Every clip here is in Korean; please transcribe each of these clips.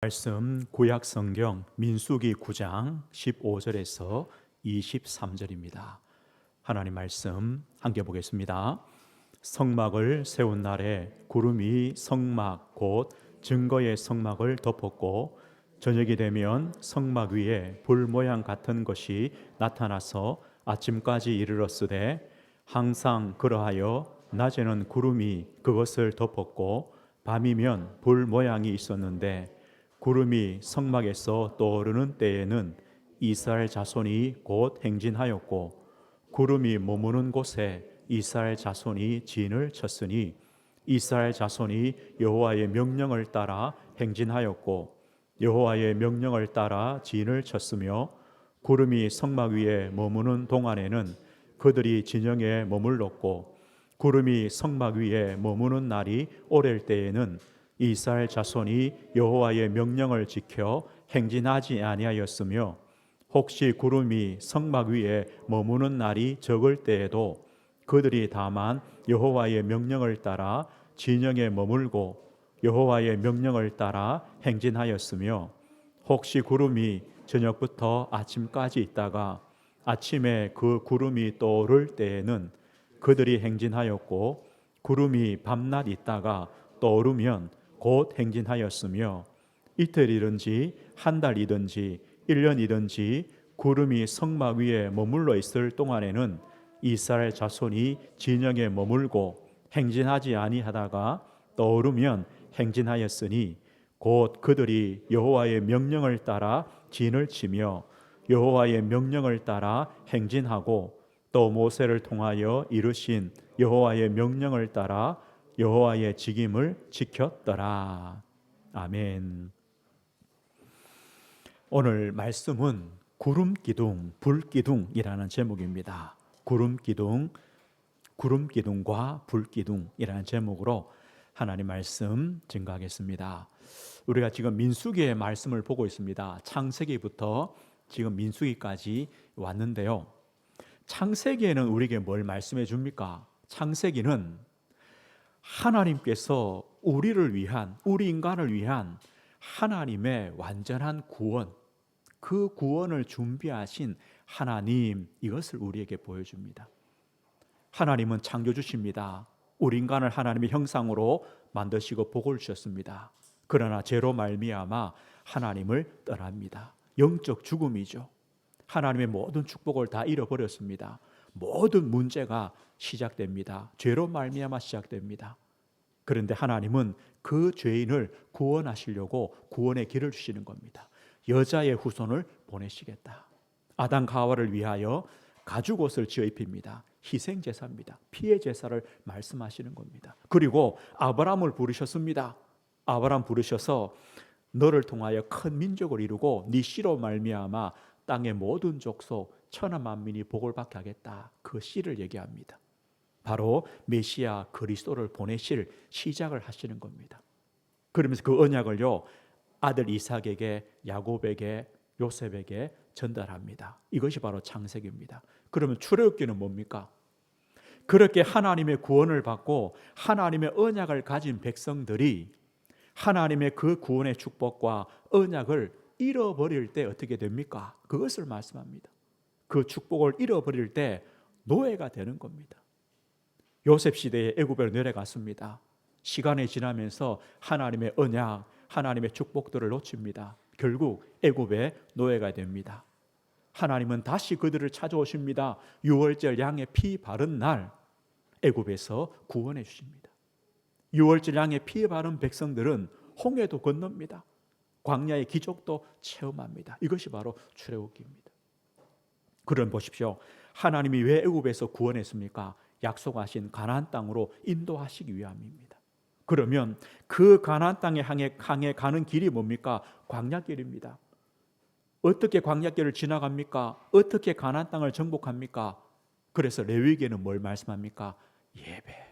말씀 구약 성경 민수기 9장 15절에서 23절입니다. 하나님 말씀 함께 보겠습니다. 성막을 세운 날에 구름이 성막 곧 증거의 성막을 덮었고 저녁이 되면 성막 위에 불 모양 같은 것이 나타나서 아침까지 이르렀으되 항상 그러하여 낮에는 구름이 그것을 덮었고 밤이면 불 모양이 있었는데 구름이 성막에서 떠오르는 때에는 이스라엘 자손이 곧 행진하였고 구름이 머무는 곳에 이스라엘 자손이 진을 쳤으니 이스라엘 자손이 여호와의 명령을 따라 행진하였고 여호와의 명령을 따라 진을 쳤으며 구름이 성막 위에 머무는 동안에는 그들이 진영에 머물렀고 구름이 성막 위에 머무는 날이 오랠 때에는 이스라엘 자손이 여호와의 명령을 지켜 행진하지 아니하였으며 혹시 구름이 성막 위에 머무는 날이 적을 때에도 그들이 다만 여호와의 명령을 따라 진영에 머물고 여호와의 명령을 따라 행진하였으며 혹시 구름이 저녁부터 아침까지 있다가 아침에 그 구름이 떠오를 때에는 그들이 행진하였고 구름이 밤낮 있다가 떠오르면 곧 행진하였으며 이틀이든지 한 달이든지 1년이든지 구름이 성막 위에 머물러 있을 동안에는 이스라엘 자손이 진영에 머물고 행진하지 아니하다가 떠오르면 행진하였으니 곧 그들이 여호와의 명령을 따라 진을 치며 여호와의 명령을 따라 행진하고 또 모세를 통하여 이르신 여호와의 명령을 따라 여호와의 직임을 지켰더라. 아멘. 오늘 말씀은 구름기둥, 불기둥이라는 제목입니다. 구름기둥과 불기둥이라는 제목으로 하나님 말씀 증거하겠습니다. 우리가 지금 민수기의 말씀을 보고 있습니다. 창세기부터 지금 민수기까지 왔는데요. 창세기에는 우리에게 뭘 말씀해 줍니까? 창세기는 하나님께서 우리를 위한, 우리 인간을 위한 하나님의 완전한 구원, 그 구원을 준비하신 하나님, 이것을 우리에게 보여줍니다. 하나님은 창조주십니다. 우리 인간을 하나님의 형상으로 만드시고 복을 주셨습니다. 그러나 죄로 말미암아 하나님을 떠납니다. 영적 죽음이죠. 하나님의 모든 축복을 다 잃어버렸습니다. 모든 문제가 시작됩니다. 죄로 말미암아 시작됩니다. 그런데 하나님은 그 죄인을 구원하시려고 구원의 길을 주시는 겁니다. 여자의 후손을 보내시겠다. 아담과 하와를 위하여 가죽옷을 지어 입힙니다. 희생제사입니다. 피의 제사를 말씀하시는 겁니다. 그리고 아브라함을 부르셨습니다. 아브라함 부르셔서 너를 통하여 큰 민족을 이루고 네 씨로 말미암아 땅의 모든 족속 천하 만민이 복을 받게 하겠다. 그 씨를 얘기합니다. 바로 메시아 그리스도를 보내실 시작을 하시는 겁니다. 그러면서 그 언약을요 아들 이삭에게, 야곱에게, 요셉에게 전달합니다. 이것이 바로 창세기입니다. 그러면 출애굽기는 뭡니까? 그렇게 하나님의 구원을 받고 하나님의 언약을 가진 백성들이 하나님의 그 구원의 축복과 언약을 잃어버릴 때 어떻게 됩니까? 그것을 말씀합니다. 그 축복을 잃어버릴 때 노예가 되는 겁니다. 요셉 시대에 애굽으로 내려갔습니다. 시간이 지나면서 하나님의 언약, 하나님의 축복들을 놓칩니다. 결국 애굽의 노예가 됩니다. 하나님은 다시 그들을 찾아오십니다. 유월절 양의 피 바른 날 애굽에서 구원해 주십니다. 유월절 양의 피 바른 백성들은 홍해도 건넙니다. 광야의 기적도 체험합니다. 이것이 바로 출애굽기입니다. 그럼 보십시오. 하나님이 왜 애굽에서 구원했습니까? 약속하신 가나안 땅으로 인도하시기 위함입니다. 그러면 그 가나안 땅에 향해 가는 길이 뭡니까? 광야길입니다. 어떻게 광야길을 지나갑니까? 어떻게 가나안 땅을 정복합니까? 그래서 레위기에는 뭘 말씀합니까? 예배.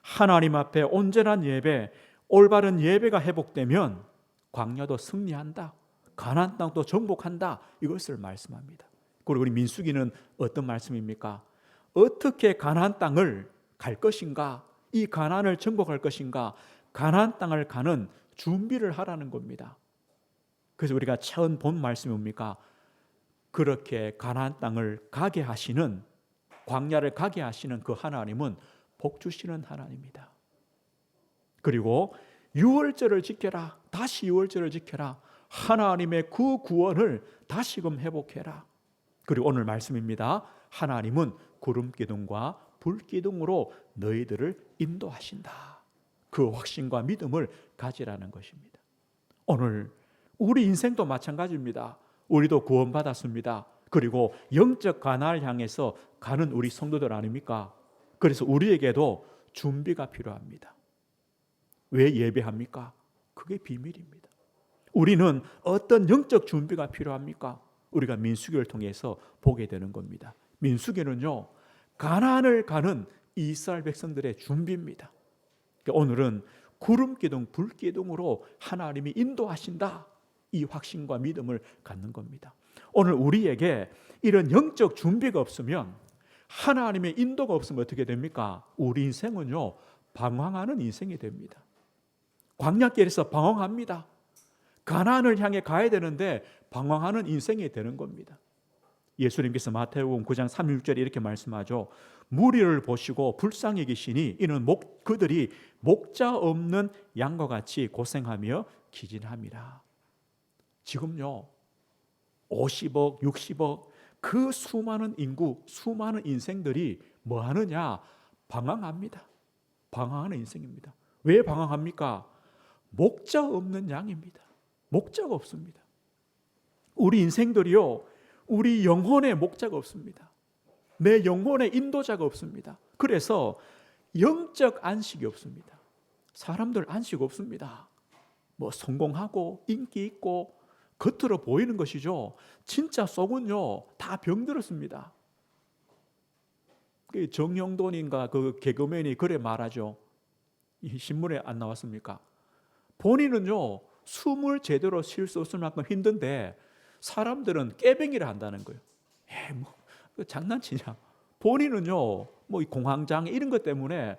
하나님 앞에 온전한 예배, 올바른 예배가 회복되면 광야도 승리한다. 가나안 땅도 정복한다. 이것을 말씀합니다. 그리고 우리 민수기는 어떤 말씀입니까? 어떻게 가나안 땅을 갈 것인가? 이 가나안을 정복할 것인가? 가나안 땅을 가는 준비를 하라는 겁니다. 그래서 우리가 처음 본 말씀이 뭡니까? 그렇게 가나안 땅을 가게 하시는, 광야를 가게 하시는 그 하나님은 복 주시는 하나님이다. 그리고 유월절을 지켜라. 다시 유월절을 지켜라. 하나님의 그 구원을 다시금 회복해라. 그리고 오늘 말씀입니다. 하나님은 구름 기둥과 불 기둥으로 너희들을 인도하신다. 그 확신과 믿음을 가지라는 것입니다. 오늘 우리 인생도 마찬가지입니다. 우리도 구원받았습니다. 그리고 영적 가나안을 향해서 가는 우리 성도들 아닙니까? 그래서 우리에게도 준비가 필요합니다. 왜 예배합니까? 그게 비밀입니다. 우리는 어떤 영적 준비가 필요합니까? 우리가 민수기를 통해서 보게 되는 겁니다. 민수기는요, 가나안을 가는 이스라엘 백성들의 준비입니다. 오늘은 구름 기둥, 불 기둥으로 하나님이 인도하신다. 이 확신과 믿음을 갖는 겁니다. 오늘 우리에게 이런 영적 준비가 없으면, 하나님의 인도가 없으면 어떻게 됩니까? 우리 인생은요, 방황하는 인생이 됩니다. 광야길에서 방황합니다. 가나안을 향해 가야 되는데 방황하는 인생이 되는 겁니다. 예수님께서 마태복음 9장 36절에 이렇게 말씀하죠. 무리를 보시고 불쌍히 계시니 이는 그들이 목자 없는 양과 같이 고생하며 기진함이라. 지금요, 50억, 60억 그 수많은 인구, 수많은 인생들이 뭐 하느냐? 방황합니다. 방황하는 인생입니다. 왜 방황합니까? 목자 없는 양입니다. 목자가 없습니다. 우리 인생들이요, 우리 영혼의 목자가 없습니다. 내 영혼의 인도자가 없습니다. 그래서 영적 안식이 없습니다. 사람들 안식 없습니다. 뭐 성공하고 인기 있고 겉으로 보이는 것이죠. 진짜 속은요, 다 병들었습니다. 정영돈인가 그 개그맨이 그래 말하죠. 이 신문에 안 나왔습니까? 본인은요, 숨을 제대로 쉴 수 없을 만큼 힘든데 사람들은 깨병이라 한다는 거예요. 뭐 장난치냐? 본인은요, 뭐 공황장 이런 것 때문에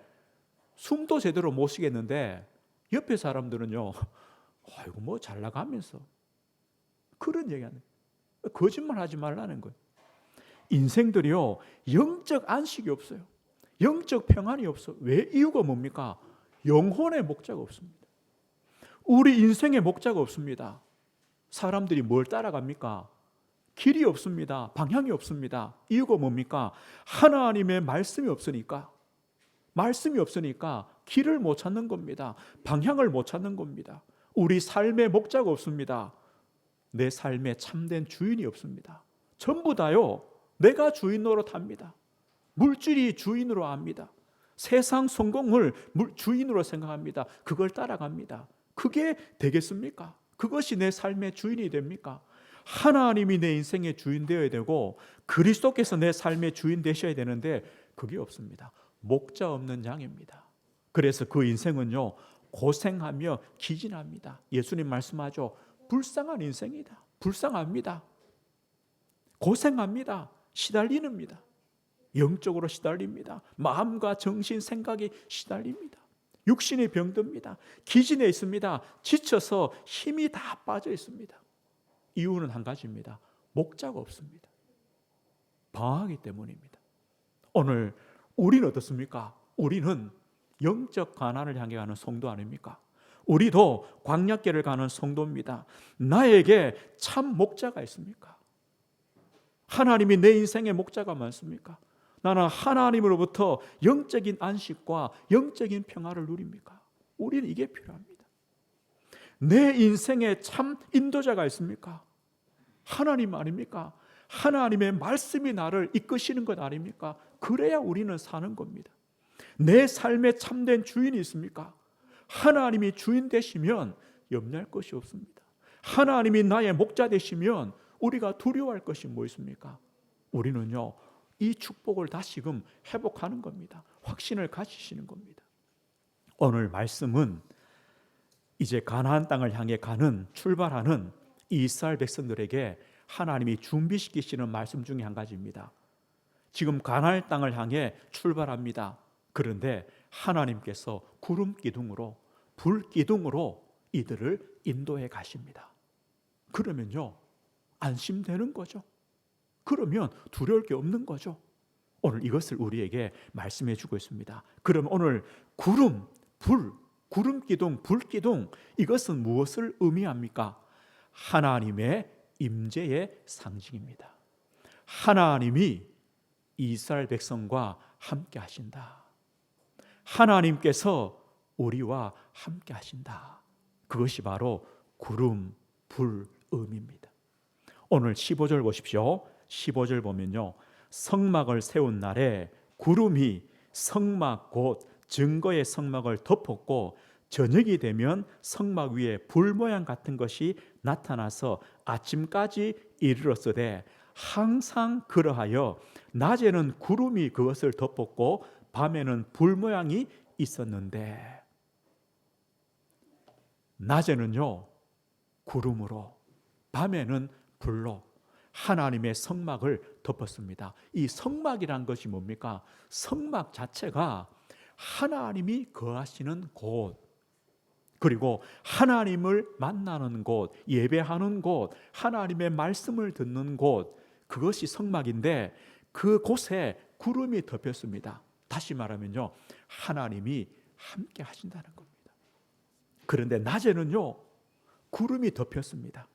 숨도 제대로 못 쉬겠는데 옆에 사람들은요, 아이고 뭐 잘 나가면서 그런 얘기하는 거예요. 거짓말 하지 말라는 거예요. 인생들이요, 영적 안식이 없어요. 영적 평안이 없어. 왜? 이유가 뭡니까? 영혼의 목자가 없습니다. 우리 인생의 목자가 없습니다. 사람들이 뭘 따라갑니까? 길이 없습니다. 방향이 없습니다. 이유가 뭡니까? 하나님의 말씀이 없으니까. 말씀이 없으니까 길을 못 찾는 겁니다. 방향을 못 찾는 겁니다. 우리 삶의 목자가 없습니다. 내 삶에 참된 주인이 없습니다. 전부 다요, 내가 주인 노릇합니다. 물질이 주인으로 압니다. 세상 성공을 주인으로 생각합니다. 그걸 따라갑니다. 그게 되겠습니까? 그것이 내 삶의 주인이 됩니까? 하나님이 내 인생의 주인 되어야 되고 그리스도께서 내 삶의 주인 되셔야 되는데 그게 없습니다. 목자 없는 양입니다. 그래서 그 인생은요, 고생하며 기진합니다. 예수님 말씀하죠. 불쌍한 인생이다. 불쌍합니다. 고생합니다. 시달리는입니다. 영적으로 시달립니다. 마음과 정신, 생각이 시달립니다. 육신이 병듭니다. 기진해 있습니다. 지쳐서 힘이 다 빠져 있습니다. 이유는 한 가지입니다. 목자가 없습니다. 방황하기 때문입니다. 오늘 우리는 어떻습니까? 우리는 영적 가난을 향해 가는 성도 아닙니까? 우리도 광야길을 가는 성도입니다. 나에게 참 목자가 있습니까? 하나님이 내 인생의 목자가 많습니까? 나는 하나님으로부터 영적인 안식과 영적인 평화를 누립니까? 우리는 이게 필요합니다. 내 인생에 참 인도자가 있습니까? 하나님 아닙니까? 하나님의 말씀이 나를 이끄시는 것 아닙니까? 그래야 우리는 사는 겁니다. 내 삶에 참된 주인이 있습니까? 하나님이 주인 되시면 염려할 것이 없습니다. 하나님이 나의 목자 되시면 우리가 두려워할 것이 뭐 있습니까? 우리는요, 이 축복을 다시금 회복하는 겁니다. 확신을 가지시는 겁니다. 오늘 말씀은 이제 가나안 땅을 향해 가는, 출발하는 이스라엘 백성들에게 하나님이 준비시키시는 말씀 중에 한 가지입니다. 지금 가나안 땅을 향해 출발합니다. 그런데 하나님께서 구름 기둥으로, 불 기둥으로 이들을 인도해 가십니다. 그러면요, 안심되는 거죠. 그러면 두려울 게 없는 거죠. 오늘 이것을 우리에게 말씀해 주고 있습니다. 그럼 오늘 구름, 불, 구름 기둥, 불 기둥, 이것은 무엇을 의미합니까? 하나님의 임재의 상징입니다. 하나님이 이스라엘 백성과 함께 하신다. 하나님께서 우리와 함께 하신다. 그것이 바로 구름, 불 의미입니다. 오늘 15절 보십시오. 15절 보면요, 성막을 세운 날에 구름이 성막 곧 증거의 성막을 덮었고 저녁이 되면 성막 위에 불 모양 같은 것이 나타나서 아침까지 이르렀으되 항상 그러하여 낮에는 구름이 그것을 덮었고 밤에는 불 모양이 있었는데, 낮에는요 구름으로, 밤에는 불로 하나님의 성막을 덮었습니다. 이 성막이란 것이 뭡니까? 성막 자체가 하나님이 거하시는 곳, 그리고 하나님을 만나는 곳, 예배하는 곳, 하나님의 말씀을 듣는 곳, 그것이 성막인데 그곳에 구름이 덮였습니다. 다시 말하면요, 하나님이 함께 하신다는 겁니다. 그런데 낮에는요 구름이 덮였습니다.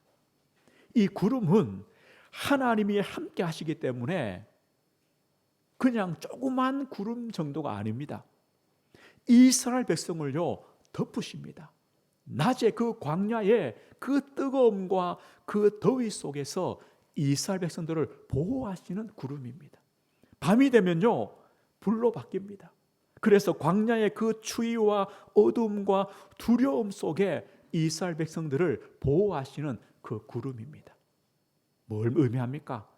이 구름은 하나님이 함께 하시기 때문에 그냥 조그만 구름 정도가 아닙니다. 이스라엘 백성을요 덮으십니다. 낮에 그 광야의 그 뜨거움과 그 더위 속에서 이스라엘 백성들을 보호하시는 구름입니다. 밤이 되면요 불로 바뀝니다. 그래서 광야의 그 추위와 어둠과 두려움 속에 이스라엘 백성들을 보호하시는 그 구름입니다. 뭘 의미합니까?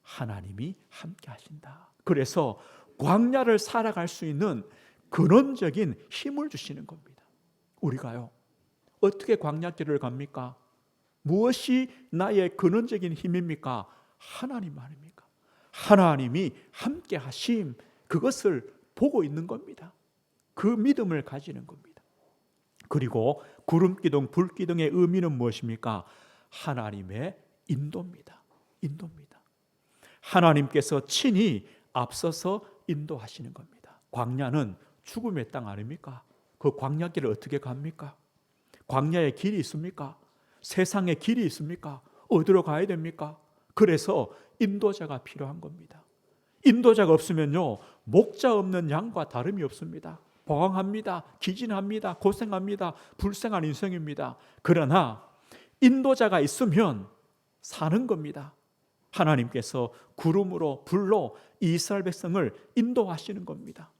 하나님이 함께 하신다. 그래서 광야를 살아갈 수 있는 근원적인 힘을 주시는 겁니다. 우리가요 어떻게 광야길을 갑니까? 무엇이 나의 근원적인 힘입니까? 하나님 아닙니까? 하나님이 함께 하심, 그것을 보고 있는 겁니다. 그 믿음을 가지는 겁니다. 그리고 구름기둥, 불기둥의 의미는 무엇입니까? 하나님의 인도입니다. 인도입니다. 하나님께서 친히 앞서서 인도하시는 겁니다. 광야는 죽음의 땅 아닙니까? 그 광야길을 어떻게 갑니까? 광야에 길이 있습니까? 세상에 길이 있습니까? 어디로 가야 됩니까? 그래서 인도자가 필요한 겁니다. 인도자가 없으면요 목자 없는 양과 다름이 없습니다. 방황합니다. 기진합니다. 고생합니다. 불쌍한 인생입니다. 그러나 인도자가 있으면 사는 겁니다. 하나님께서 구름으로 불로 이스라엘 백성을 인도하시는 겁니다.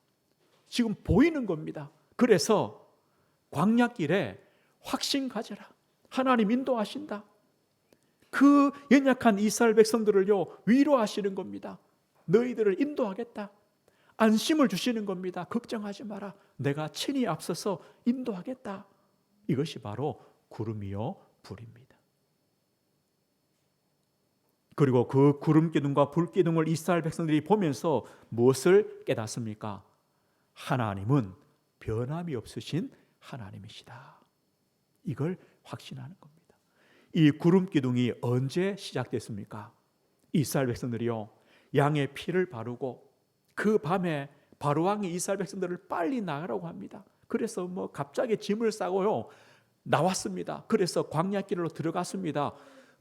지금 보이는 겁니다. 그래서 광야길에 확신 가져라. 하나님 인도하신다. 그 연약한 이스라엘 백성들을요 위로하시는 겁니다. 너희들을 인도하겠다. 안심을 주시는 겁니다. 걱정하지 마라. 내가 친히 앞서서 인도하겠다. 이것이 바로 구름이요 불입니다. 그리고 그 구름 기둥과 불 기둥을 이스라엘 백성들이 보면서 무엇을 깨닫습니까? 하나님은 변함이 없으신 하나님이시다. 이걸 확신하는 겁니다. 이 구름 기둥이 언제 시작됐습니까? 이스라엘 백성들이요 양의 피를 바르고 그 밤에 바로왕이 이스라엘 백성들을 빨리 나가라고 합니다. 그래서 갑자기 짐을 싸고요 나왔습니다. 그래서 광야길로 들어갔습니다.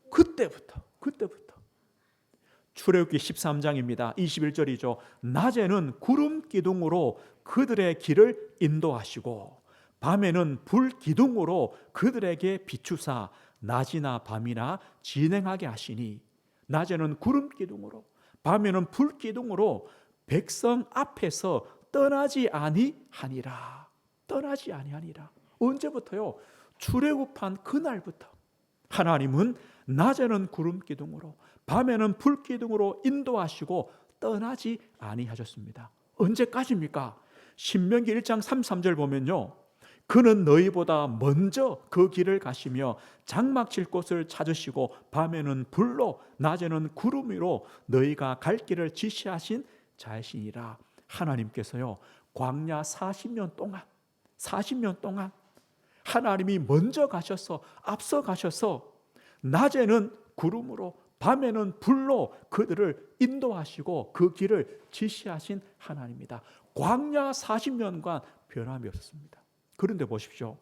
그때부터 출애굽기 13장입니다. 21절이죠. 낮에는 구름 기둥으로 그들의 길을 인도하시고 밤에는 불 기둥으로 그들에게 비추사 낮이나 밤이나 진행하게 하시니, 낮에는 구름 기둥으로 밤에는 불 기둥으로 백성 앞에서 떠나지 아니하니라. 떠나지 아니하니라. 언제부터요? 출애굽한 그날부터 하나님은 낮에는 구름 기둥으로 밤에는 불 기둥으로 인도하시고 떠나지 아니하셨습니다. 언제까지입니까? 신명기 1장 33절 보면요 그는 너희보다 먼저 그 길을 가시며 장막 칠 곳을 찾으시고 밤에는 불로 낮에는 구름 위로 너희가 갈 길을 지시하신 자이시니라. 하나님께서요 광야 40년 동안 하나님이 먼저 가셔서 앞서 가셔서 낮에는 구름으로 밤에는 불로 그들을 인도하시고 그 길을 지시하신 하나님이다. 광야 40년간 변함이 없었습니다. 그런데 보십시오.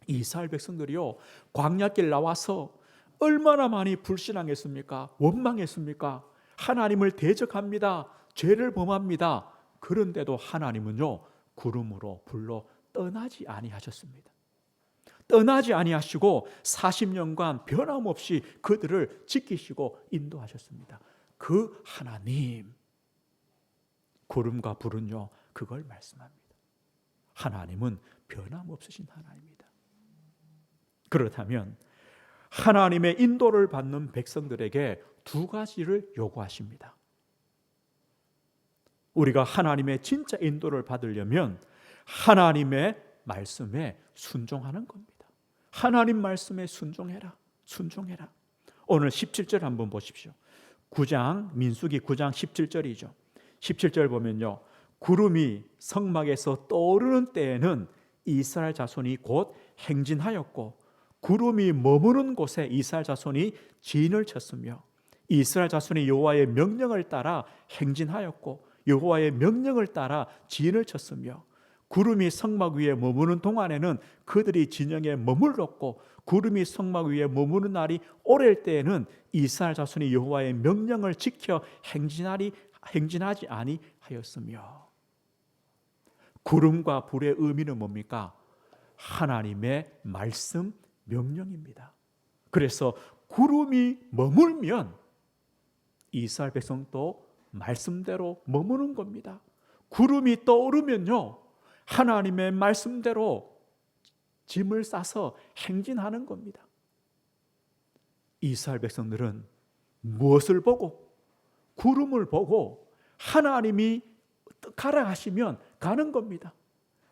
이스라엘 백성들이요, 광야길 나와서 얼마나 많이 불신앙했습니까? 원망했습니까? 하나님을 대적합니다. 죄를 범합니다. 그런데도 하나님은요, 구름으로 불로 떠나지 아니하셨습니다. 떠나지 아니하시고 40년간 변함없이 그들을 지키시고 인도하셨습니다. 그 하나님, 구름과 불은요, 그걸 말씀합니다. 하나님은 변함없으신 하나님입니다. 그렇다면 하나님의 인도를 받는 백성들에게 두 가지를 요구하십니다. 우리가 하나님의 진짜 인도를 받으려면 하나님의 말씀에 순종하는 겁니다. 하나님 말씀에 순종해라. 순종해라. 오늘 17절 한번 보십시오. 민수기 9장 17절이죠. 17절 보면요, 구름이 성막에서 떠오르는 때에는 이스라엘 자손이 곧 행진하였고 구름이 머무는 곳에 이스라엘 자손이 진을 쳤으며 이스라엘 자손이 여호와의 명령을 따라 행진하였고 여호와의 명령을 따라 진을 쳤으며 구름이 성막 위에 머무는 동안에는 그들이 진영에 머물렀고 구름이 성막 위에 머무는 날이 오랠 때에는 이스라엘 자손이 여호와의 명령을 지켜 행진하지 아니하였으며. 구름과 불의 의미는 뭡니까? 하나님의 말씀, 명령입니다. 그래서 구름이 머물면 이스라엘 백성도 말씀대로 머무는 겁니다. 구름이 떠오르면요, 하나님의 말씀대로 짐을 싸서 행진하는 겁니다. 이스라엘 백성들은 무엇을 보고? 구름을 보고 하나님이 가라 하시면 가는 겁니다.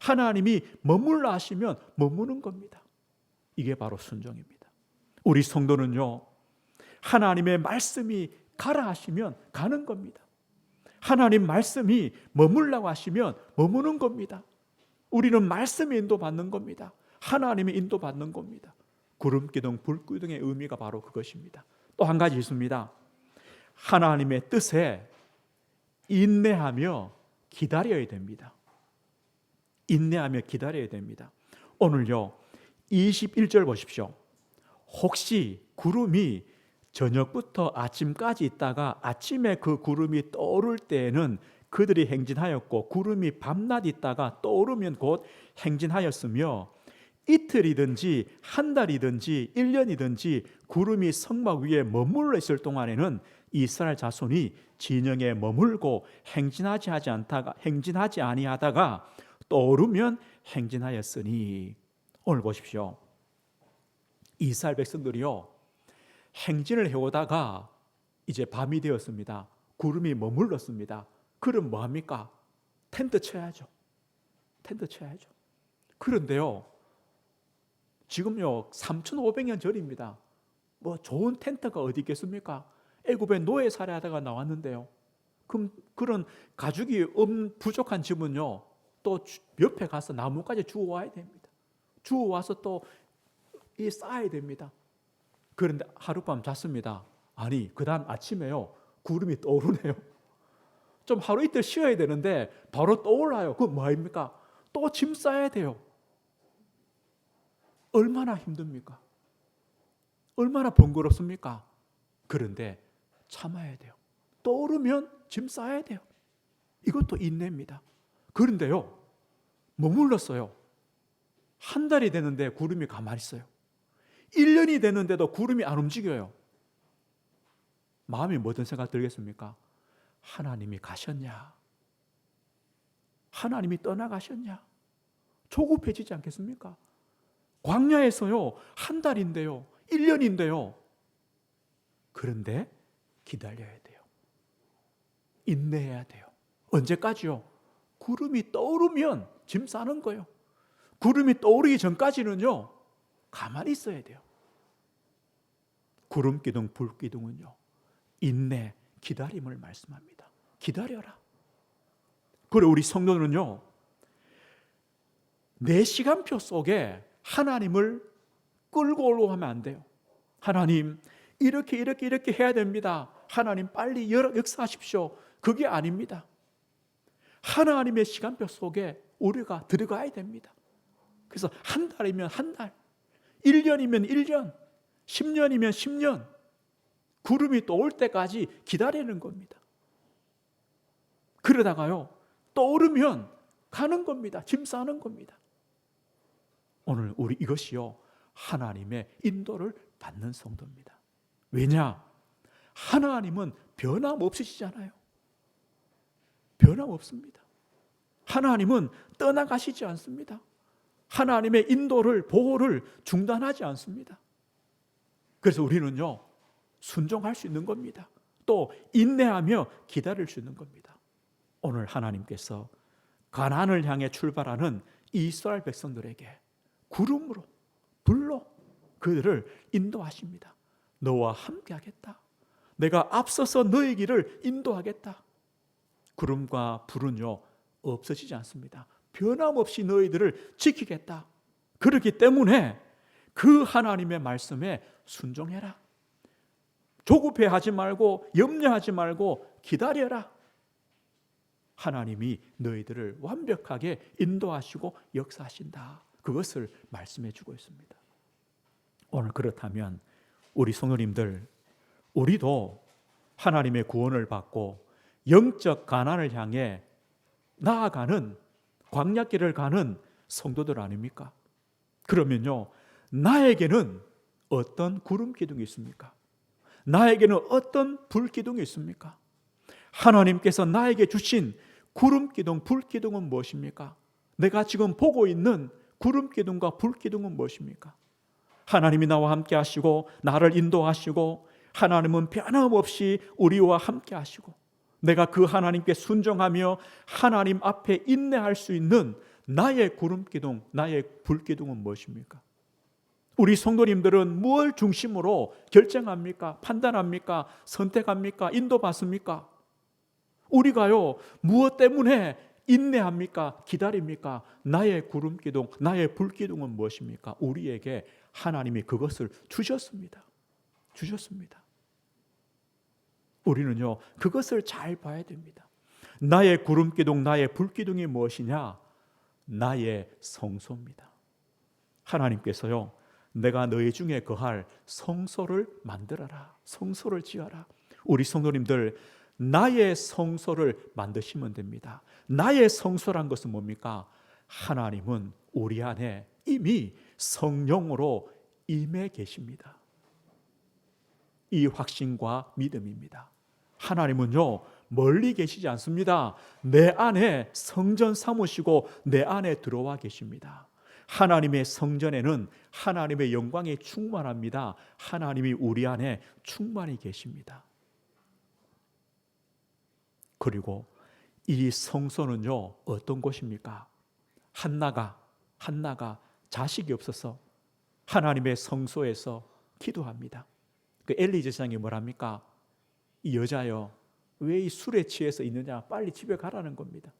하나님이 머물라 하시면 머무는 겁니다. 이게 바로 순종입니다. 우리 성도는요, 하나님의 말씀이 가라 하시면 가는 겁니다. 하나님 말씀이 머물라고 하시면 머무는 겁니다. 우리는 말씀의 인도받는 겁니다. 하나님의 인도받는 겁니다. 구름기둥, 불기둥의 의미가 바로 그것입니다. 또 한 가지 있습니다. 하나님의 뜻에 인내하며 기다려야 됩니다. 인내하며 기다려야 됩니다. 오늘요, 21절 보십시오. 혹시 구름이 저녁부터 아침까지 있다가 아침에 그 구름이 떠오를 때에는 그들이 행진하였고 구름이 밤낮 있다가 떠오르면 곧 행진하였으며 이틀이든지 한 달이든지 1년이든지 구름이 성막 위에 머물러 있을 동안에는 이스라엘 자손이 진영에 머물고 행진하지 아니하다가 떠오르면 행진하였으니. 오늘 보십시오. 이스라엘 백성들이요, 행진을 해오다가 이제 밤이 되었습니다. 구름이 머물렀습니다. 그럼 뭐합니까? 텐트 쳐야죠. 텐트 쳐야죠. 그런데요, 지금요 3,500년 전입니다. 뭐 좋은 텐트가 어디 있겠습니까? 애굽에 노예 살해하다가 나왔는데요. 그럼 그런 가죽이 부족한 집은요, 또 옆에 가서 나무까지 주워와야 됩니다. 주워와서 또 이 쌓아야 됩니다. 그런데 하룻밤 잤습니다. 아니, 그 다음 아침에요, 구름이 떠오르네요. 좀 하루 이틀 쉬어야 되는데 바로 떠올라요. 그건 뭐입니까? 또 짐 싸야 돼요. 얼마나 힘듭니까? 얼마나 번거롭습니까? 그런데 참아야 돼요. 떠오르면 짐 싸야 돼요. 이것도 인내입니다. 그런데요, 머물렀어요. 한 달이 되는데 구름이 가만히 있어요. 1년이 되는데도 구름이 안 움직여요. 마음이 어떤 생각 들겠습니까? 하나님이 가셨냐? 하나님이 떠나가셨냐? 조급해지지 않겠습니까? 광야에서요, 한 달인데요, 1년인데요. 그런데 기다려야 돼요. 인내해야 돼요. 언제까지요? 구름이 떠오르면 짐 싸는 거예요. 구름이 떠오르기 전까지는요, 가만히 있어야 돼요. 구름기둥, 불기둥은요, 인내, 기다림을 말씀합니다. 기다려라. 그리고 우리 성도는요, 내 시간표 속에 하나님을 끌고 오려고 하면 안 돼요. 하나님 이렇게 해야 됩니다. 하나님 빨리 역사하십시오. 그게 아닙니다. 하나님의 시간표 속에 우리가 들어가야 됩니다. 그래서 한 달이면 한 달, 1년이면 1년, 10년이면 10년, 구름이 또 올 때까지 기다리는 겁니다. 그러다가요, 떠오르면 가는 겁니다. 짐 싸는 겁니다. 오늘 우리 이것이요, 하나님의 인도를 받는 성도입니다. 왜냐? 하나님은 변함없으시잖아요. 변함없습니다. 하나님은 떠나가시지 않습니다. 하나님의 인도를, 보호를 중단하지 않습니다. 그래서 우리는요, 순종할 수 있는 겁니다. 또 인내하며 기다릴 수 있는 겁니다. 오늘 하나님께서 가나안을 향해 출발하는 이스라엘 백성들에게 구름으로, 불로 그들을 인도하십니다. 너와 함께하겠다. 내가 앞서서 너의 길을 인도하겠다. 구름과 불은요, 없어지지 않습니다. 변함없이 너희들을 지키겠다. 그렇기 때문에 그 하나님의 말씀에 순종해라. 조급해하지 말고 염려하지 말고 기다려라. 하나님이 너희들을 완벽하게 인도하시고 역사하신다. 그것을 말씀해 주고 있습니다. 오늘 그렇다면 우리 성도님들, 우리도 하나님의 구원을 받고 영적 가난을 향해 나아가는 광야길을 가는 성도들 아닙니까? 그러면요, 나에게는 어떤 구름 기둥이 있습니까? 나에게는 어떤 불 기둥이 있습니까? 하나님께서 나에게 주신 구름 기둥, 불 기둥은 무엇입니까? 내가 지금 보고 있는 구름 기둥과 불 기둥은 무엇입니까? 하나님이 나와 함께 하시고 나를 인도하시고 하나님은 변함없이 우리와 함께 하시고 내가 그 하나님께 순종하며 하나님 앞에 인내할 수 있는 나의 구름 기둥, 나의 불 기둥은 무엇입니까? 우리 성도님들은 무엇을 중심으로 결정합니까? 판단합니까? 선택합니까? 인도받습니까? 우리가요, 무엇 때문에 인내합니까? 기다립니까? 나의 구름 기둥, 나의 불 기둥은 무엇입니까? 우리에게 하나님이 그것을 주셨습니다. 주셨습니다. 우리는요, 그것을 잘 봐야 됩니다. 나의 구름 기둥, 나의 불 기둥이 무엇이냐? 나의 성소입니다. 하나님께서요, 내가 너희 중에 거할 성소를 만들어라. 성소를 지어라. 우리 성도님들, 나의 성소를 만드시면 됩니다. 나의 성소란 것은 뭡니까? 하나님은 우리 안에 이미 성령으로 임해 계십니다. 이 확신과 믿음입니다. 하나님은요, 멀리 계시지 않습니다. 내 안에 성전 삼으시고 내 안에 들어와 계십니다. 하나님의 성전에는 하나님의 영광이 충만합니다. 하나님이 우리 안에 충만히 계십니다. 그리고 이 성소는요, 어떤 곳입니까? 한나가 자식이 없어서 하나님의 성소에서 기도합니다. 그 엘리 제사장이 뭐랍니까? 이 여자요, 왜 이 술에 취해서 있느냐? 빨리 집에 가라는 겁니다.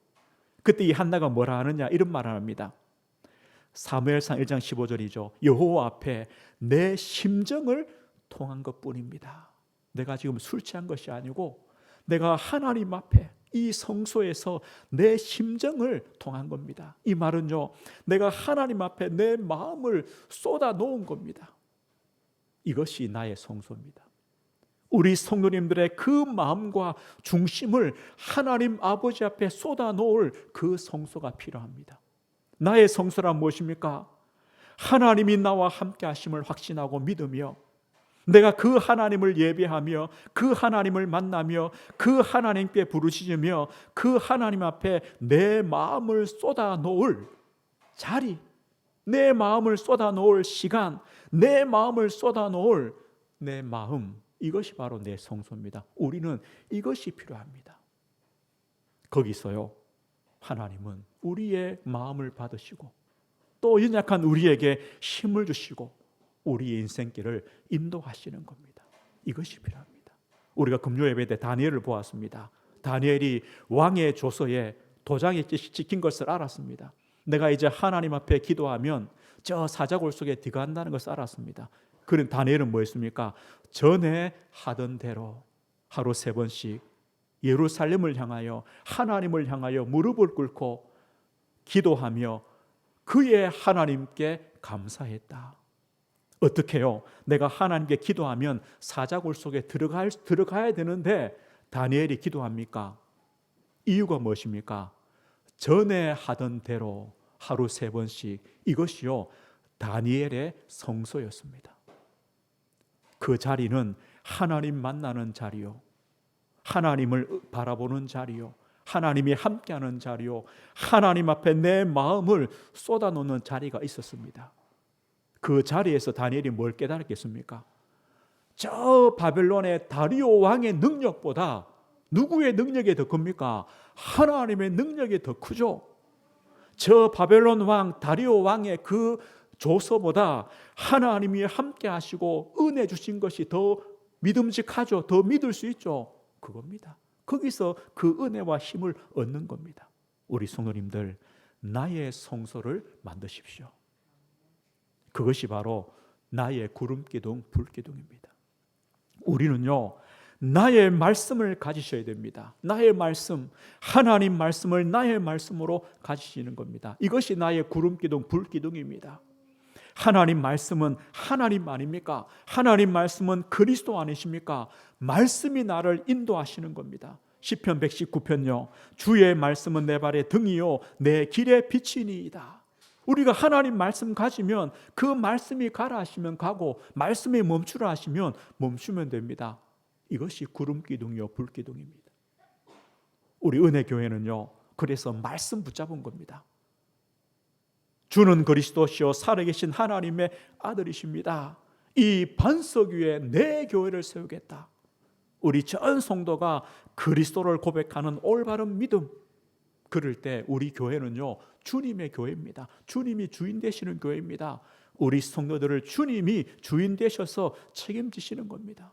그때 이 한나가 뭐라 하느냐? 이런 말을 합니다. 사무엘상 1장 15절이죠. 여호와 앞에 내 심정을 통한 것뿐입니다. 내가 지금 술 취한 것이 아니고 내가 하나님 앞에 이 성소에서 내 심정을 통한 겁니다. 이 말은요, 내가 하나님 앞에 내 마음을 쏟아 놓은 겁니다. 이것이 나의 성소입니다. 우리 성도님들의 그 마음과 중심을 하나님 아버지 앞에 쏟아 놓을 그 성소가 필요합니다. 나의 성소란 무엇입니까? 하나님이 나와 함께 하심을 확신하고 믿으며 내가 그 하나님을 예배하며 그 하나님을 만나며 그 하나님께 부르짖으며 그 하나님 앞에 내 마음을 쏟아 놓을 자리, 내 마음을 쏟아 놓을 시간, 내 마음을 쏟아 놓을 내 마음, 이것이 바로 내 성소입니다. 우리는 이것이 필요합니다. 거기서요, 하나님은 우리의 마음을 받으시고 또 연약한 우리에게 힘을 주시고 우리의 인생길을 인도하시는 겁니다. 이것이 필요합니다. 우리가 금요 예배 때 다니엘을 보았습니다. 다니엘이 왕의 조서에 도장이 찍힌 것을 알았습니다. 내가 이제 하나님 앞에 기도하면 저 사자굴 속에 들어간다는 것을 알았습니다. 그런 다니엘은 뭐였습니까? 전에 하던 대로 하루 3번씩 예루살렘을 향하여 하나님을 향하여 무릎을 꿇고 기도하며 그의 하나님께 감사했다. 어떻게요? 내가 하나님께 기도하면 사자굴 속에 들어가야 되는데 다니엘이 기도합니까? 이유가 무엇입니까? 전에 하던 대로 하루 3번씩, 이것이요 다니엘의 성소였습니다. 그 자리는 하나님 만나는 자리요, 하나님을 바라보는 자리요, 하나님이 함께하는 자리요, 하나님 앞에 내 마음을 쏟아놓는 자리가 있었습니다. 그 자리에서 다니엘이 뭘 깨달았겠습니까? 저 바벨론의 다리오 왕의 능력보다 누구의 능력이 더 큽니까? 하나님의 능력이 더 크죠. 저 바벨론 왕 다리오 왕의 그 조서보다 하나님이 함께 하시고 은혜 주신 것이 더 믿음직하죠. 더 믿을 수 있죠. 그겁니다. 거기서 그 은혜와 힘을 얻는 겁니다. 우리 성도님들, 나의 성소를 만드십시오. 그것이 바로 나의 구름기둥, 불기둥입니다. 우리는요, 나의 말씀을 가지셔야 됩니다. 나의 말씀, 하나님 말씀을 나의 말씀으로 가지시는 겁니다. 이것이 나의 구름기둥, 불기둥입니다. 하나님 말씀은 하나님 아닙니까? 하나님 말씀은 그리스도 아니십니까? 말씀이 나를 인도하시는 겁니다. 시편 119편요, 주의 말씀은 내 발의 등이요 내 길의 빛이니이다. 우리가 하나님 말씀 가지면 그 말씀이 가라 하시면 가고 말씀이 멈추라 하시면 멈추면 됩니다. 이것이 구름기둥이요 불기둥입니다. 우리 은혜교회는요, 그래서 말씀 붙잡은 겁니다. 주는 그리스도시요 살아계신 하나님의 아들이십니다. 이 반석 위에 내 교회를 세우겠다. 우리 전 성도가 그리스도를 고백하는 올바른 믿음, 그럴 때 우리 교회는요 주님의 교회입니다. 주님이 주인 되시는 교회입니다. 우리 성도들을 주님이 주인 되셔서 책임지시는 겁니다.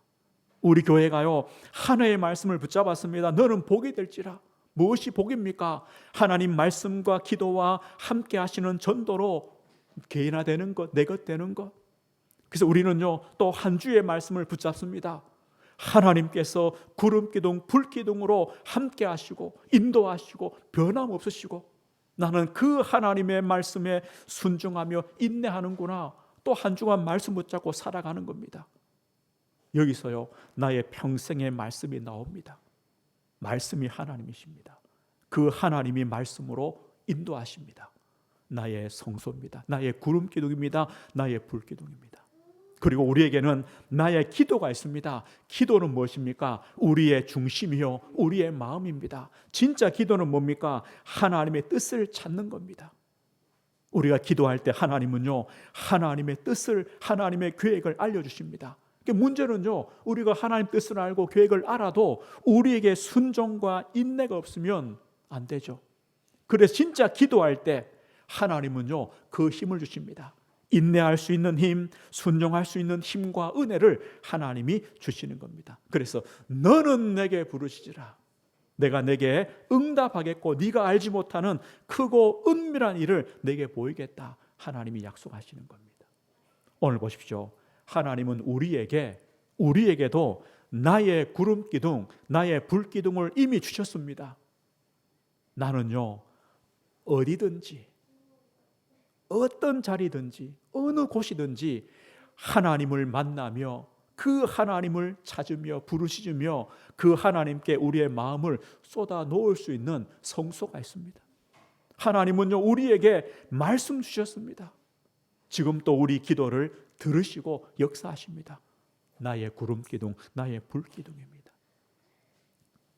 우리 교회가요 하나의 말씀을 붙잡았습니다. 너는 복이 될지라. 무엇이 복입니까? 하나님 말씀과 기도와 함께 하시는 전도로 개인화되는 것, 내 것 되는 것. 그래서 우리는요 또 한 주의 말씀을 붙잡습니다. 하나님께서 구름기둥, 불기둥으로 함께 하시고 인도하시고 변함없으시고 나는 그 하나님의 말씀에 순종하며 인내하는구나. 또 한 주간 말씀 붙잡고 살아가는 겁니다. 여기서요 나의 평생의 말씀이 나옵니다. 말씀이 하나님이십니다. 그 하나님이 말씀으로 인도하십니다. 나의 성소입니다. 나의 구름기둥입니다. 나의 불기둥입니다. 그리고 우리에게는 나의 기도가 있습니다. 기도는 무엇입니까? 우리의 중심이요 우리의 마음입니다. 진짜 기도는 뭡니까? 하나님의 뜻을 찾는 겁니다. 우리가 기도할 때 하나님은요 하나님의 뜻을, 하나님의 계획을 알려주십니다. 문제는요 우리가 하나님 뜻을 알고 계획을 알아도 우리에게 순종과 인내가 없으면 안 되죠. 그래서 진짜 기도할 때 하나님은요 그 힘을 주십니다. 인내할 수 있는 힘, 순종할 수 있는 힘과 은혜를 하나님이 주시는 겁니다. 그래서 너는 내게 부르시지라. 내가 내게 응답하겠고 네가 알지 못하는 크고 은밀한 일을 내게 보이겠다. 하나님이 약속하시는 겁니다. 오늘 보십시오. 하나님은 우리에게도 나의 구름기둥, 나의 불기둥을 이미 주셨습니다. 나는요 어디든지 어떤 자리든지 어느 곳이든지 하나님을 만나며 그 하나님을 찾으며 부르짖으며 그 하나님께 우리의 마음을 쏟아 놓을 수 있는 성소가 있습니다. 하나님은요 우리에게 말씀 주셨습니다. 지금 또 우리 기도를 들으시고 역사하십니다. 나의 구름기둥, 나의 불기둥입니다.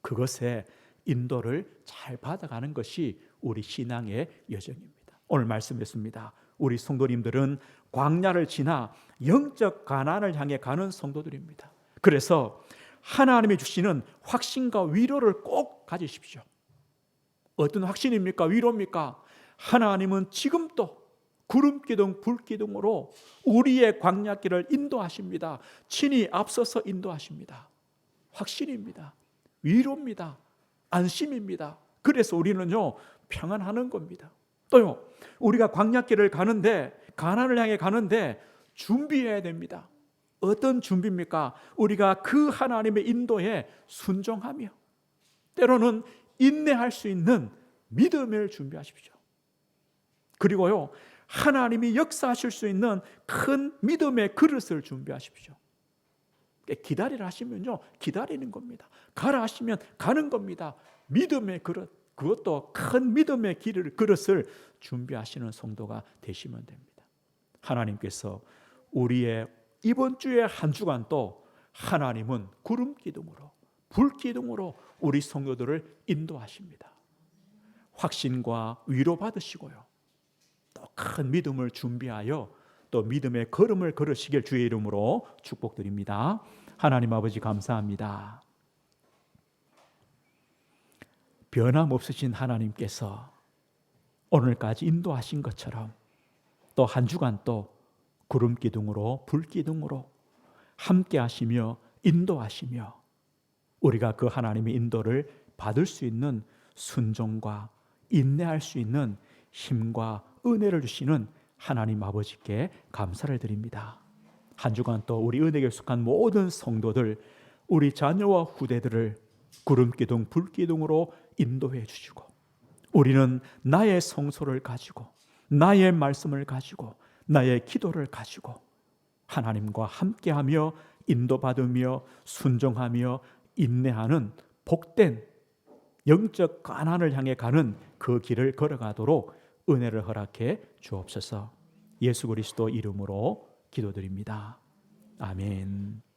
그것에 인도를 잘 받아가는 것이 우리 신앙의 여정입니다. 오늘 말씀했습니다. 우리 성도님들은 광야를 지나 영적 가나안을 향해 가는 성도들입니다. 그래서 하나님이 주시는 확신과 위로를 꼭 가지십시오. 어떤 확신입니까? 위로입니까? 하나님은 지금도 구름기둥, 불기둥으로 우리의 광야길을 인도하십니다. 친히 앞서서 인도하십니다. 확신입니다. 위로입니다. 안심입니다. 그래서 우리는요 평안하는 겁니다. 또요 우리가 광야길을 가는데 가나안을 향해 가는데 준비해야 됩니다. 어떤 준비입니까? 우리가 그 하나님의 인도에 순종하며 때로는 인내할 수 있는 믿음을 준비하십시오. 그리고요, 하나님이 역사하실 수 있는 큰 믿음의 그릇을 준비하십시오. 기다리라 하시면요, 기다리는 겁니다. 가라 하시면 가는 겁니다. 믿음의 그릇, 그것도 큰 믿음의 그릇을 준비하시는 성도가 되시면 됩니다. 하나님께서 우리의 이번 주의 한 주간도 하나님은 구름 기둥으로, 불 기둥으로 우리 성도들을 인도하십니다. 확신과 위로 받으시고요, 또 큰 믿음을 준비하여 또 믿음의 걸음을 걸으시길 주의 이름으로 축복드립니다. 하나님 아버지 감사합니다. 변함없으신 하나님께서 오늘까지 인도하신 것처럼 또 한 주간 또 구름 기둥으로 불 기둥으로 함께 하시며 인도하시며 우리가 그 하나님의 인도를 받을 수 있는 순종과 인내할 수 있는 힘과 은혜를 주시는 하나님 아버지께 감사를 드립니다. 한 주간 또 우리 은혜에 속한 모든 성도들, 우리 자녀와 후대들을 구름 기둥, 불 기둥으로 인도해 주시고 우리는 나의 성소를 가지고 나의 말씀을 가지고 나의 기도를 가지고 하나님과 함께하며 인도받으며 순종하며 인내하는 복된 영적 가나안을 향해 가는 그 길을 걸어가도록 은혜를 허락해 주옵소서. 예수 그리스도 이름으로 기도드립니다. 아멘.